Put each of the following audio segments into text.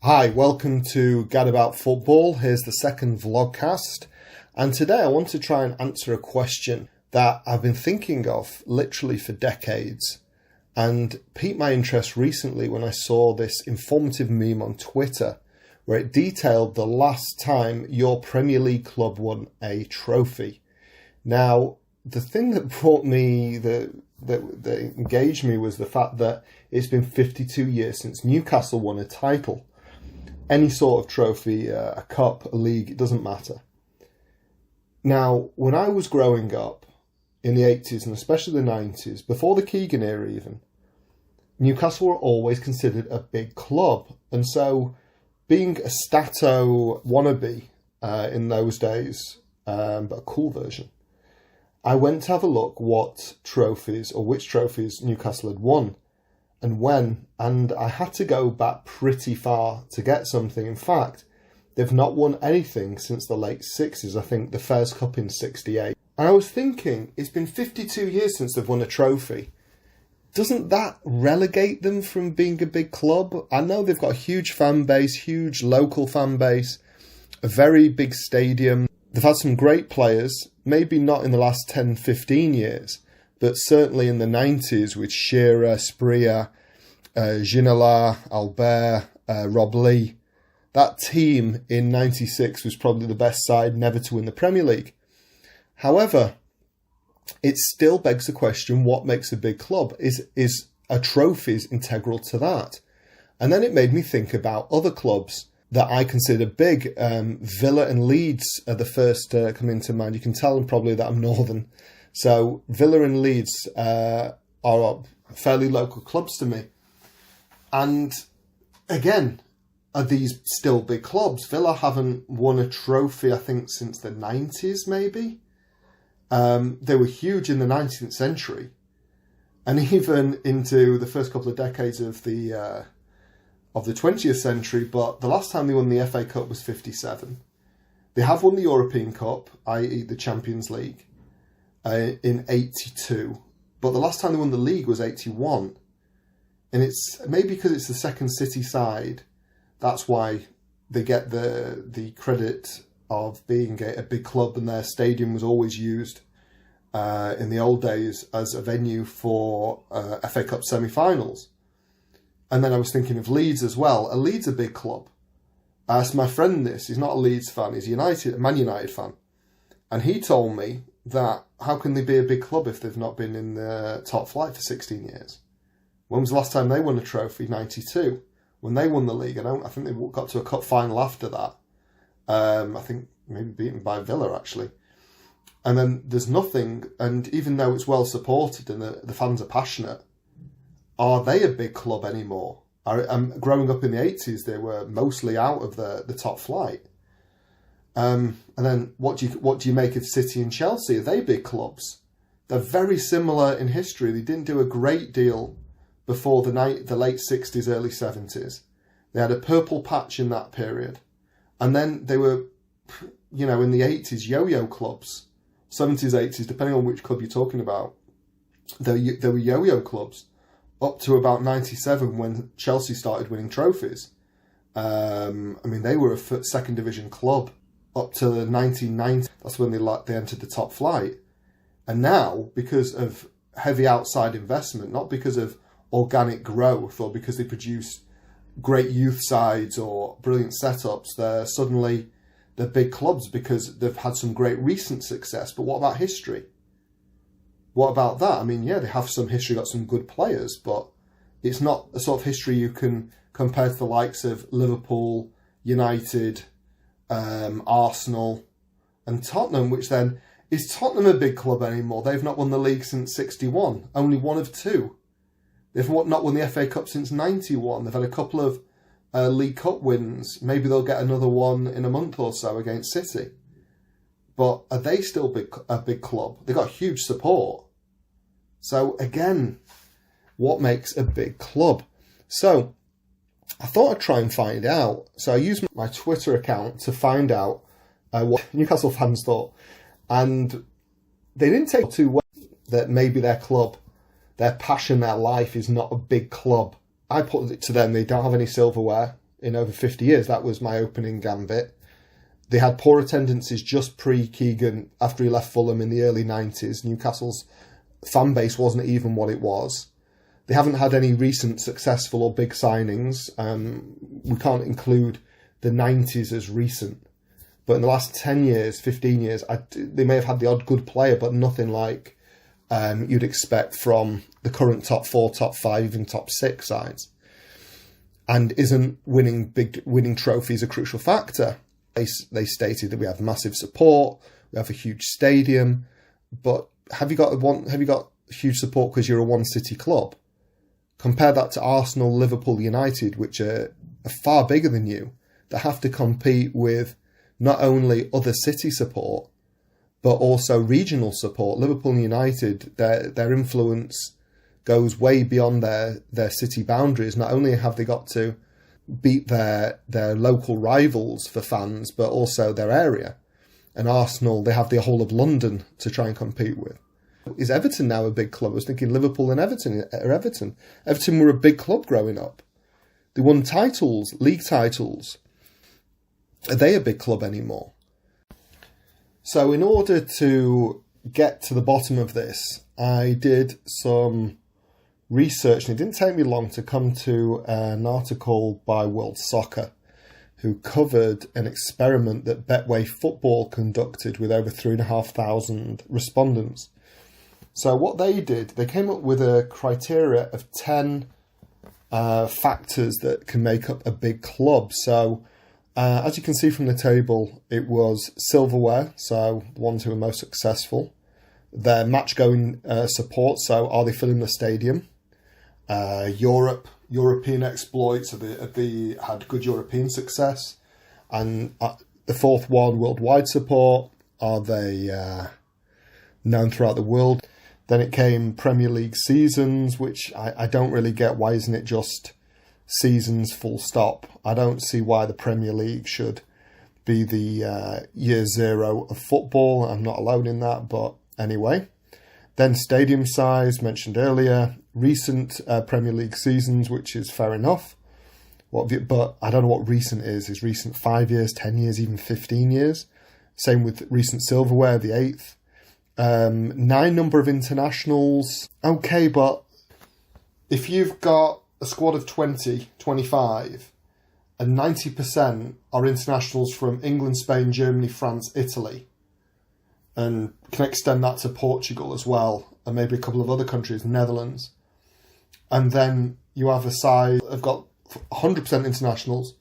Hi, welcome to Gadabout Football. Here's the second vlogcast. And today I want to try and answer a question that I've been thinking of literally for decades and piqued my interest recently when I saw this informative meme on Twitter where it detailed the last time your Premier League club won a trophy. Now, the thing that brought me, that engaged me was the fact that it's been 52 years since Newcastle won a title. Any sort of trophy, a cup, a league, it doesn't matter. Now, when I was growing up in the 80s and especially the 90s, before the Keegan era even, Newcastle were always considered a big club. And so being a Stato wannabe in those days, but a cool version, I went to have a look what trophies or which trophies Newcastle had won and when, and I had to go back pretty far to get something. In fact, they've not won anything since the late 60s, I think the Fairs Cup in 68. And I was thinking, it's been 52 years since they've won a trophy. Doesn't that relegate them from being a big club? I know they've got a huge fan base, huge local fan base, a very big stadium. They've had some great players, maybe not in the last 10, 15 years, but certainly in the 90s with Shearer, Spreer, Ginola, Albert, Rob Lee. That team in 96 was probably the best side never to win the Premier League. However, it still begs the question, what makes a big club? Is a trophy integral to that? And then it made me think about other clubs that I consider big. Villa and Leeds are the first to come into mind. You can tell probably that I'm northern. So Villa and Leeds are fairly local clubs to me. And again, are these still big clubs? Villa haven't won a trophy, I think, since the 90s, maybe. They were huge in the 19th century. And even into the first couple of decades of the 20th century. But the last time they won the FA Cup was 57. They have won the European Cup, i.e. the Champions League, in 82, but the last time they won the league was 81, and it's maybe because it's the second city side, that's why they get the credit of being a big club, and their stadium was always used in the old days as a venue for FA Cup semi-finals. And then I was thinking of Leeds as well. Leeds a big club. I asked my friend this, he's not a Leeds fan, he's a Man United fan, and he told me that how can they be a big club if they've not been in the top flight for 16 years? When was the last time they won a trophy? 92. When they won the league, I think they got to a cup final after that. I think maybe beaten by Villa, actually. And then there's nothing, and even though it's well supported and the fans are passionate, are they a big club anymore? Growing up in the 80s, they were mostly out of the top flight. And then what do you make of City and Chelsea? Are they big clubs? They're very similar in history. They didn't do a great deal before the late 60s, early 70s. They had a purple patch in that period. And then they were, in the 80s, yo-yo clubs. 70s, 80s, depending on which club you're talking about. There were yo-yo clubs up to about 97 when Chelsea started winning trophies. They were a second division club up to the 1990s. That's when they entered the top flight. And now, because of heavy outside investment, not because of organic growth or because they produce great youth sides or brilliant setups, they're big clubs because they've had some great recent success. But what about history? What about that? They have some history, got some good players, but it's not a sort of history you can compare to the likes of Liverpool, United, Arsenal and Tottenham, which then, is Tottenham a big club anymore? They've not won the league since 61, only one of two. They've not won the FA Cup since 91. They've had a couple of League Cup wins. Maybe they'll get another one in a month or so against City. But are they still a big club? They've got huge support. So again, what makes a big club? So I thought I'd try and find out. So I used my Twitter account to find out what Newcastle fans thought. And they didn't take too well that maybe their club, their passion, their life is not a big club. I put it to them, they don't have any silverware in over 50 years. That was my opening gambit. They had poor attendances just pre-Keegan, after he left Fulham in the early 90s. Newcastle's fan base wasn't even what it was. They haven't had any recent successful or big signings. We can't include the 90s as recent. But in the last 10 years, 15 years, they may have had the odd good player, but nothing like you'd expect from the current top 4, top 5, even top 6 sides. And isn't winning trophies a crucial factor? They stated that we have massive support, we have a huge stadium, but have you got huge support because you're a one city club? Compare that to Arsenal, Liverpool, United, which are far bigger than you, that have to compete with not only other city support, but also regional support. Liverpool and United, their influence goes way beyond their city boundaries. Not only have they got to beat their local rivals for fans, but also their area. And Arsenal, they have the whole of London to try and compete with. Is Everton now a big club? I was thinking Liverpool and Everton. Everton were a big club growing up. They won titles, league titles. Are they a big club anymore? So in order to get to the bottom of this, I did some research, and it didn't take me long to come to an article by World Soccer, who covered an experiment that Gadabout Football conducted with over 3,500 respondents. So what they did, they came up with a criteria of 10 factors that can make up a big club. So as you can see from the table, it was silverware, so the ones who are most successful. Their match-going support, so are they filling the stadium? European exploits, have they had good European success? And the fourth one, worldwide support, are they known throughout the world? Then it came Premier League seasons, which I don't really get. Why isn't it just seasons full stop? I don't see why the Premier League should be the year zero of football. I'm not alone in that, but anyway. Then stadium size, mentioned earlier. Recent Premier League seasons, which is fair enough. But I don't know what recent is. Is recent 5 years, 10 years, even 15 years? Same with recent silverware, the 8th. 9 number of internationals. Okay, but if you've got a squad of 20, 25, and 90% are internationals from England, Spain, Germany, France, Italy, and can extend that to Portugal as well, and maybe a couple of other countries, Netherlands, and then you have a side have got 100% internationals,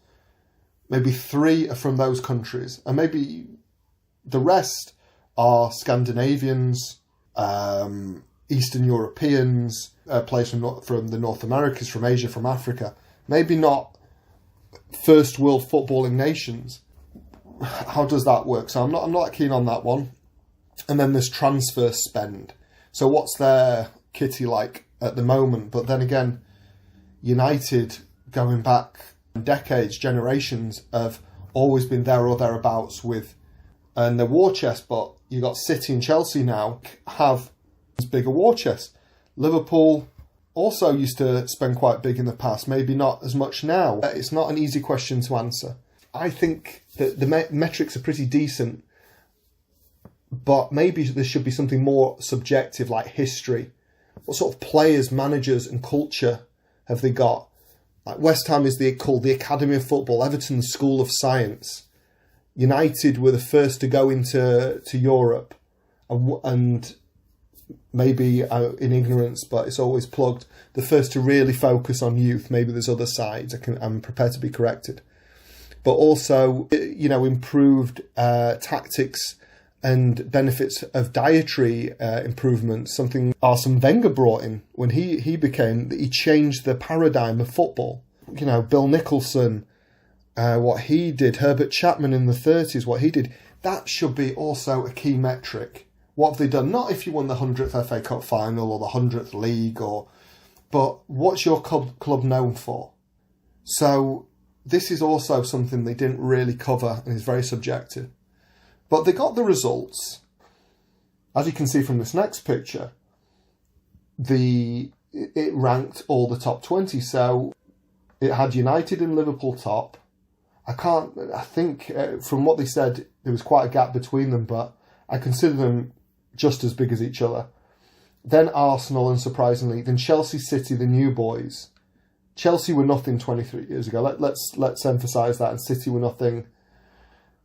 maybe 3 are from those countries, and maybe the rest are Scandinavians, Eastern Europeans, players from the North Americas, from Asia, from Africa. Maybe not first world footballing nations. How does that work? So I'm not keen on that one. And then there's transfer spend. So what's their kitty like at the moment? But then again, United, going back decades, generations, have always been there or thereabouts with, and the war chest. But you got City and Chelsea now have bigger war chests. Liverpool also used to spend quite big in the past, maybe not as much now. It's not an easy question to answer. I think that the metrics are pretty decent, but maybe there should be something more subjective, like history. What sort of players, managers and culture have they got? Like West Ham is called the Academy of Football, Everton the School of Science. United were the first to go into Europe, and maybe in ignorance, but it's always plugged, the first to really focus on youth. Maybe there's other sides. I'm prepared to be corrected. But also, improved tactics and benefits of dietary improvements. Something Arsene Wenger brought in when he changed the paradigm of football. Bill Nicholson, what he did, Herbert Chapman in the 30s, what he did, that should be also a key metric. What have they done? Not if you won the 100th FA Cup final or the 100th league, but what's your club known for? So this is also something they didn't really cover and is very subjective. But they got the results. As you can see from this next picture, it ranked all the top 20. So It had United and Liverpool top. I think from what they said, there was quite a gap between them, but I consider them just as big as each other. Then Arsenal, and surprisingly, then Chelsea, City, the new boys. Chelsea were nothing 23 years ago. Let's emphasise that. And City were nothing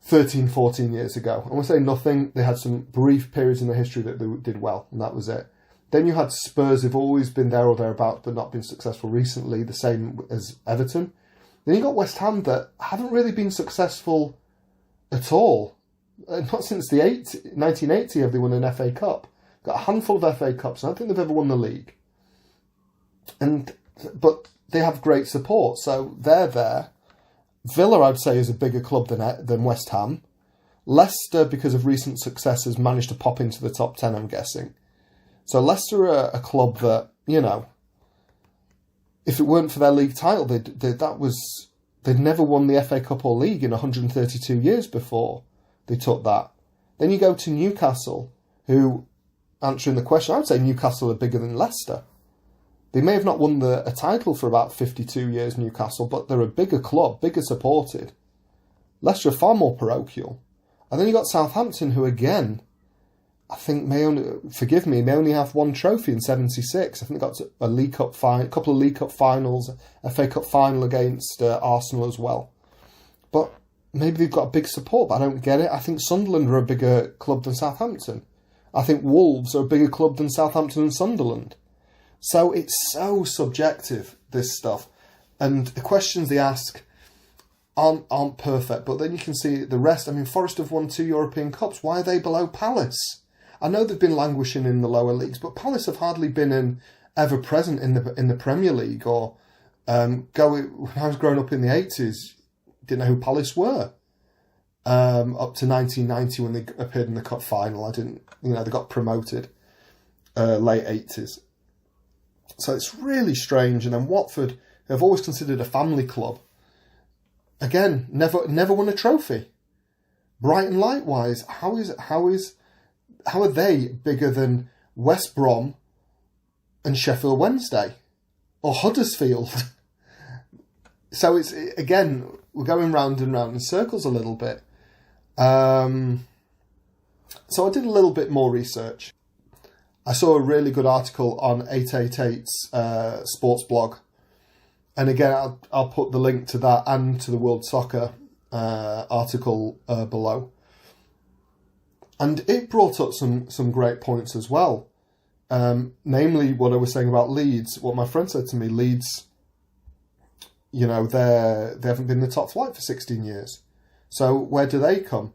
13, 14 years ago. And we'll say nothing. They had some brief periods in their history that they did well, and that was it. Then you had Spurs, who've always been there or thereabouts, but not been successful recently, the same as Everton. Then you got West Ham that haven't really been successful at all. Not since the 1980 have they won an FA Cup. Got a handful of FA Cups. I don't think they've ever won the league. But they have great support, so they're there. Villa, I'd say, is a bigger club than West Ham. Leicester, because of recent success, has managed to pop into the top 10, I'm guessing. So Leicester are a club that, you know, if it weren't for their league title, they'd never won the FA Cup or league in 132 years before they took that. Then you go to Newcastle, who, answering the question, I would say Newcastle are bigger than Leicester. They may have not won a title for about 52 years, Newcastle, but they're a bigger club, bigger supported. Leicester are far more parochial. And then you got Southampton, who again, I think may only have one trophy in 76. I think they got a League Cup a couple of League Cup finals, FA Cup final against Arsenal as well. But maybe they've got a big support, but I don't get it. I think Sunderland are a bigger club than Southampton. I think Wolves are a bigger club than Southampton and Sunderland. So it's so subjective, this stuff. And the questions they ask aren't perfect, but then you can see the rest. I mean, Forest have won 2 European Cups. Why are they below Palace? I know they've been languishing in the lower leagues, but Palace have hardly been ever present in the Premier League. Or when I was growing up in the 80s, didn't know who Palace were. Up to 1990 when they appeared in the cup final, they got promoted late 80s. So it's really strange. And then Watford, who I've always considered a family club, again, never won a trophy. Brighton likewise. How are they bigger than West Brom and Sheffield Wednesday or Huddersfield? So it's, again, we're going round and round in circles a little bit. So I did a little bit more research. I saw a really good article on 888's sports blog. And again, I'll put the link to that and to the World Soccer article below. And it brought up some great points as well. Namely, what I was saying about Leeds, what my friend said to me, Leeds, they haven't been in the top flight for 16 years. So where do they come?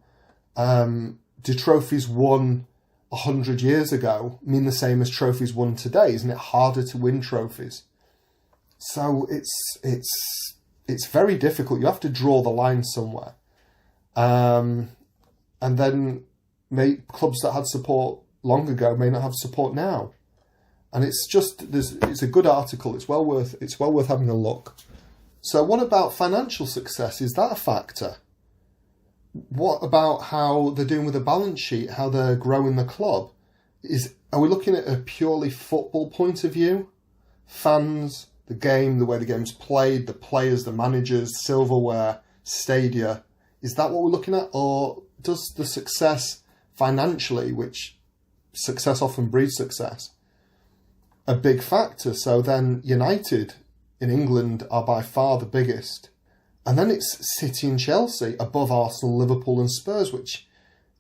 Do trophies won 100 years ago mean the same as trophies won today? Isn't it harder to win trophies? So it's very difficult. You have to draw the line somewhere. And then clubs that had support long ago may not have support now. And it's a good article. It's well worth having a look. So what about financial success? Is that a factor? What about how they're doing with the balance sheet, how they're growing the club? Are we looking at a purely football point of view? Fans, the game, the way the game's played, the players, the managers, silverware, stadia. Is that what we're looking at? Or does the success financially, which success often breeds success, a big factor? So then United in England are by far the biggest. And then it's City and Chelsea above Arsenal, Liverpool and Spurs, which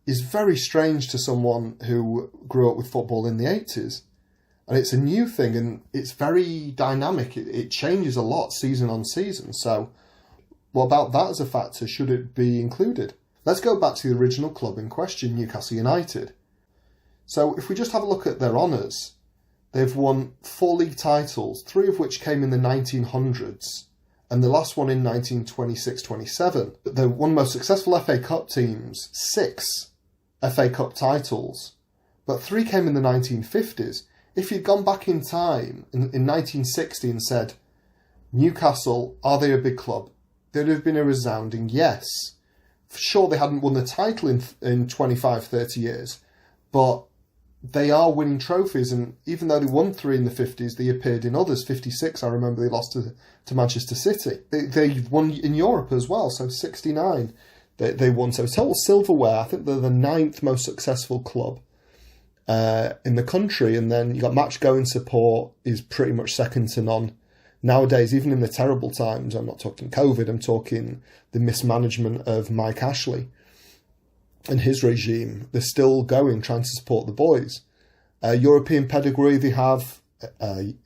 is very strange to someone who grew up with football in the 80s. And it's a new thing and it's very dynamic. It changes a lot season on season. So what about that as a factor? Should it be included? Let's go back to the original club in question, Newcastle United. So if we just have a look at their honours, they've won 4 league titles, 3 of which came in the 1900s. And the last one in 1926-27. They're one of the most successful FA Cup teams, 6 FA Cup titles, but 3 came in the 1950s. If you'd gone back in time in 1960 and said, Newcastle, are they a big club? There'd have been a resounding yes. For sure, they hadn't won the title in 25, 30 years, but they are winning trophies, and even though they won 3 in the 50s, they appeared in others. 56, I remember they lost to Manchester City. They won in Europe as well, so 69 they won. So total silverware, I think they're the 9th most successful club in the country. And then you got match going support is pretty much second to none. Nowadays, even in the terrible times, I'm not talking COVID, I'm talking the mismanagement of Mike Ashley and his regime. They're still going, trying to support the boys. European pedigree they have,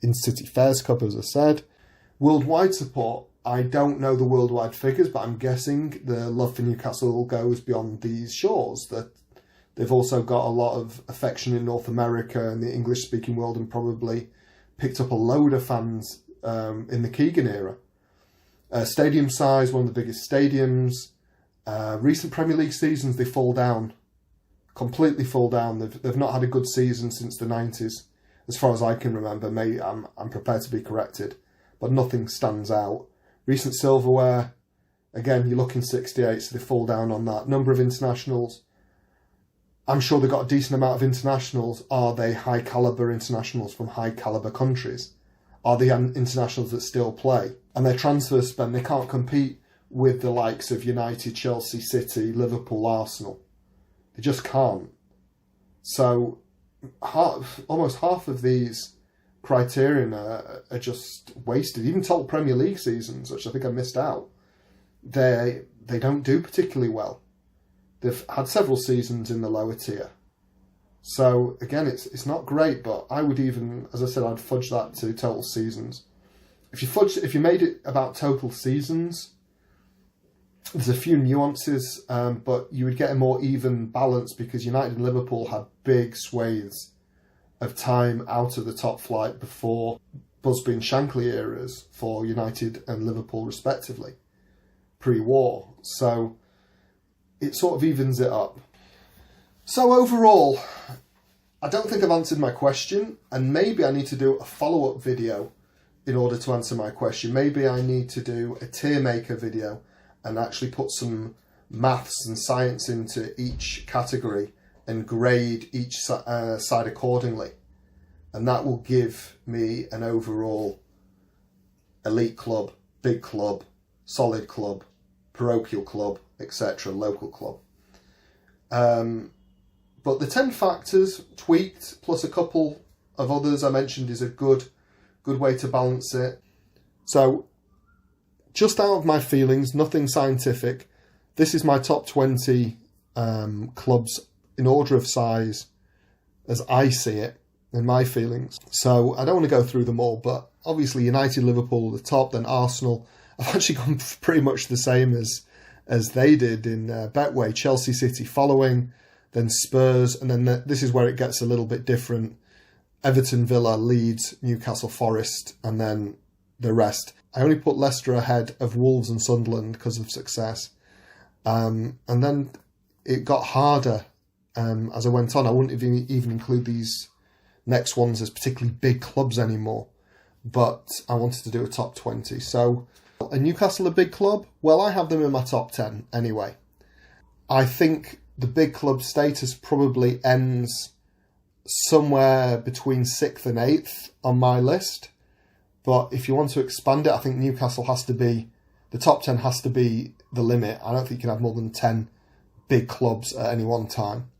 in City Fairs Cup, as I said. Worldwide support, I don't know the worldwide figures, but I'm guessing the love for Newcastle goes beyond these shores. That they've also got a lot of affection in North America and the English-speaking world, and probably picked up a load of fans in the Keegan era. Stadium size, one of the biggest stadiums. Recent Premier League seasons, they fall down. Completely fall down. They've not had a good season since the 90s, as far as I can remember. I'm prepared to be corrected, but nothing stands out. Recent silverware, again, you're looking 68, so they fall down on that. Number of internationals, I'm sure they've got a decent amount of internationals. Are they high calibre internationals from high calibre countries? Are they internationals that still play? And their transfer spend, they can't compete with the likes of United, Chelsea, City, Liverpool, Arsenal. They just can't. So almost half of these criterion are just wasted. Even total Premier League seasons, which I think I missed out, they don't do particularly well. They've had several seasons in the lower tier. So again, it's not great, but I would even, as I said, I'd fudge that to total seasons. If you made it about total seasons, there's a few nuances, but you would get a more even balance, because United and Liverpool had big swathes of time out of the top flight before Busby and Shankly eras for United and Liverpool respectively, pre-war. So it sort of evens it up. So overall, I don't think I've answered my question, and maybe I need to do a follow-up video in order to answer my question. Maybe I need to do a tier maker video and actually put some maths and science into each category and grade each side accordingly. And that will give me an overall elite club, big club, solid club, parochial club, etc., local club. But the 10 factors tweaked, plus a couple of others I mentioned, is a good way to balance it. So, just out of my feelings, nothing scientific, this is my top 20 clubs in order of size as I see it, in my feelings. So I don't want to go through them all, but obviously United, Liverpool at the top, then Arsenal. I've actually gone pretty much the same as they did in Betway. Chelsea, City following, then Spurs, and then this is where it gets a little bit different. Everton, Villa, Leeds, Newcastle, Forest, and then the rest. I only put Leicester ahead of Wolves and Sunderland because of success. And then it got harder as I went on. I wouldn't even include these next ones as particularly big clubs anymore, but I wanted to do a top 20. So, are Newcastle a big club? Well, I have them in my top 10 anyway. I think the big club status probably ends somewhere between 6th and 8th on my list. But if you want to expand it, I think Newcastle has to be, the top 10 has to be the limit. I don't think you can have more than 10 big clubs at any one time.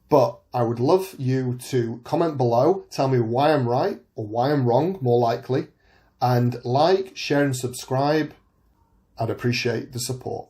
But I would love you to comment below, tell me why I'm right or why I'm wrong, more likely. And like, share and subscribe. I'd appreciate the support.